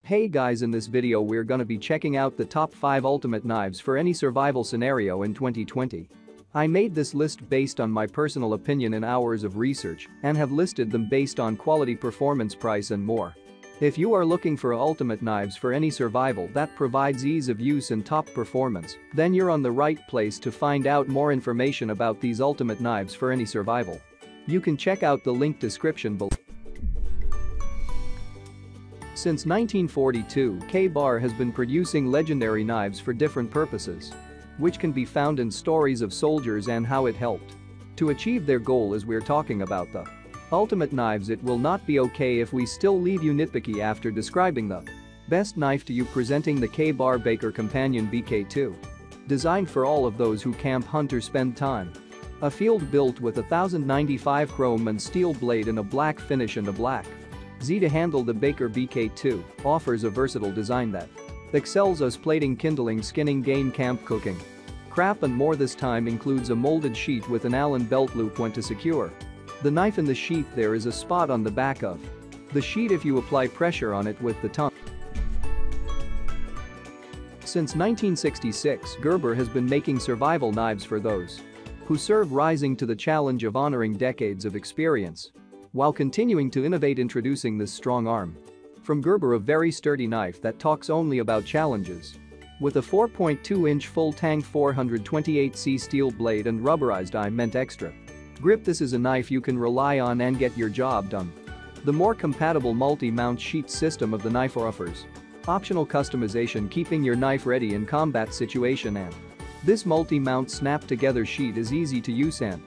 Hey guys, in this video we're gonna be checking out the top 5 ultimate knives for any survival scenario in 2020. I made this list based on my personal opinion and hours of research and have listed them based on quality, performance, price and more. If you are looking for ultimate knives for any survival that provides ease of use and top performance, then you're on the right place to find out more information about these ultimate knives for any survival. You can check out the link description below. Since 1942, KBAR has been producing legendary knives for different purposes, which can be found in stories of soldiers and how it helped to achieve their goal. As we're talking about the ultimate knives, it will not be okay if we still leave you nitpicky after describing the best knife to you, presenting the KBAR Becker Companion BK2. Designed for all of those who camp, hunt or spend time. A field built with a 1095 chrome and steel blade in a black finish and a black Z to handle, the Becker BK2 offers a versatile design that excels as plating, kindling, skinning, game, camp, cooking, craft and more. This time includes a molded sheath with an Allen belt loop when to secure the knife in the sheath. There is a spot on the back of the sheath if you apply pressure on it with the tongue. Since 1966, Gerber has been making survival knives for those who serve, rising to the challenge of honoring decades of experience while continuing to innovate, introducing this strong arm from Gerber, a very sturdy knife that talks only about challenges. With a 4.2-inch full-tang 428C steel blade and rubberized I-meant extra grip, this is a knife you can rely on and get your job done. The more compatible multi-mount sheath system of the knife offers optional customization, keeping your knife ready in combat situation, and this multi-mount snap-together sheath is easy to use and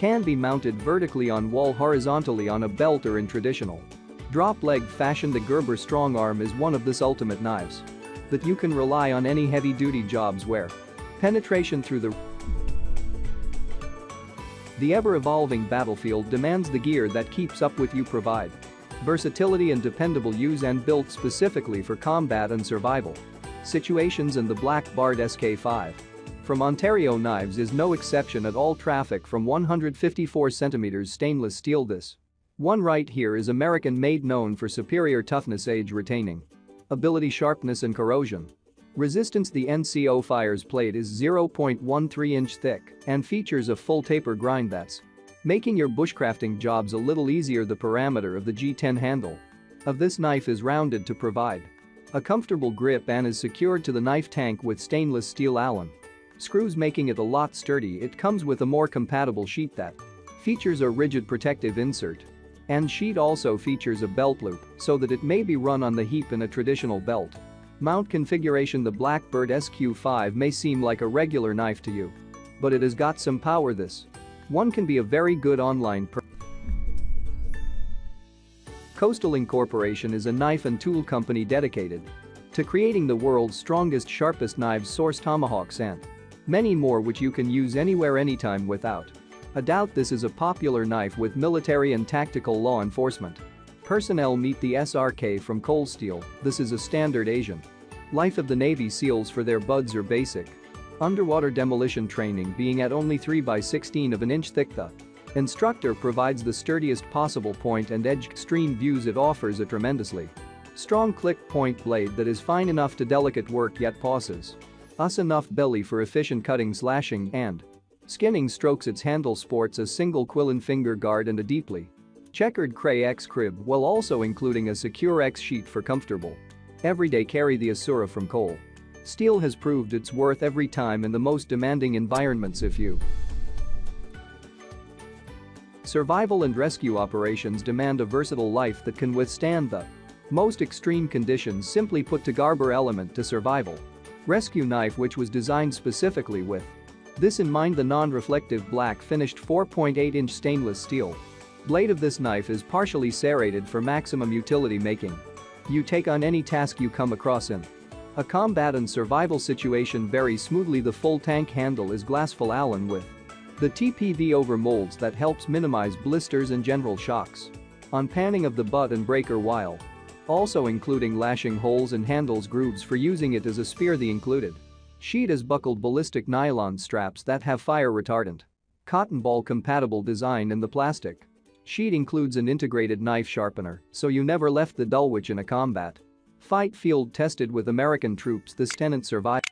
can be mounted vertically on wall, horizontally on a belt or in traditional drop leg fashion. The Gerber StrongArm is one of this ultimate knives that you can rely on any heavy-duty jobs where penetration through the ever-evolving battlefield demands the gear that keeps up with you. Provide versatility and dependable use, and built specifically for combat and survival situations. And the Blackbird SK5 from Ontario Knives is no exception at all. Traffic from 154 cm stainless steel. This one right here is American made, known for superior toughness, age retaining ability, sharpness and corrosion resistance. The NCO Fires plate is 0.13 inch thick and features a full taper grind that's making your bushcrafting jobs a little easier. The parameter of the G10 handle of this knife is rounded to provide a comfortable grip and is secured to the knife tank with stainless steel Allen screws, making it a lot sturdy. It comes with a more compatible sheath that features a rigid protective insert, and sheath also features a belt loop so that it may be run on the hip in a traditional belt mount configuration. The Blackbird SQ5 may seem like a regular knife to you, but it has got some power. This one can be a very good online Coastal Incorporation is a knife and tool company dedicated to creating the world's strongest, sharpest knives, swords, tomahawks and many more, which you can use anywhere, anytime without a doubt. This is a popular knife with military and tactical law enforcement personnel. Meet the SRK from Cold Steel. This is a standard Asian life of the Navy SEALs for their buds or basic underwater demolition training, being at only 3x16 of an inch thick. The instructor provides the sturdiest possible point and edge extreme views. It offers a tremendously strong click point blade that is fine enough to delicate work yet possesses us enough belly for efficient cutting, slashing and skinning strokes. Its handle sports a single quillen finger guard and a deeply checkered Cray X crib, while also including a secure X sheath for comfortable everyday carry. The Asura from Cold Steel has proved its worth every time in the most demanding environments. If you survival and rescue operations demand a versatile life that can withstand the most extreme conditions, simply put, to Gerber element to survival rescue knife, which was designed specifically with this in mind. The non-reflective black finished 4.8-inch stainless steel blade of this knife is partially serrated for maximum utility, making you take on any task you come across in a combat and survival situation very smoothly. The full tank handle is glassful Allen with the TPV over molds that helps minimize blisters and general shocks on panning of the butt and breaker, while also including lashing holes and handles grooves for using it as a spear. The included sheath is buckled ballistic nylon straps that have fire retardant cotton ball compatible design, and the plastic sheet includes an integrated knife sharpener, so you never left the Dulwich in a combat Fight field tested with American troops, this tenant survived.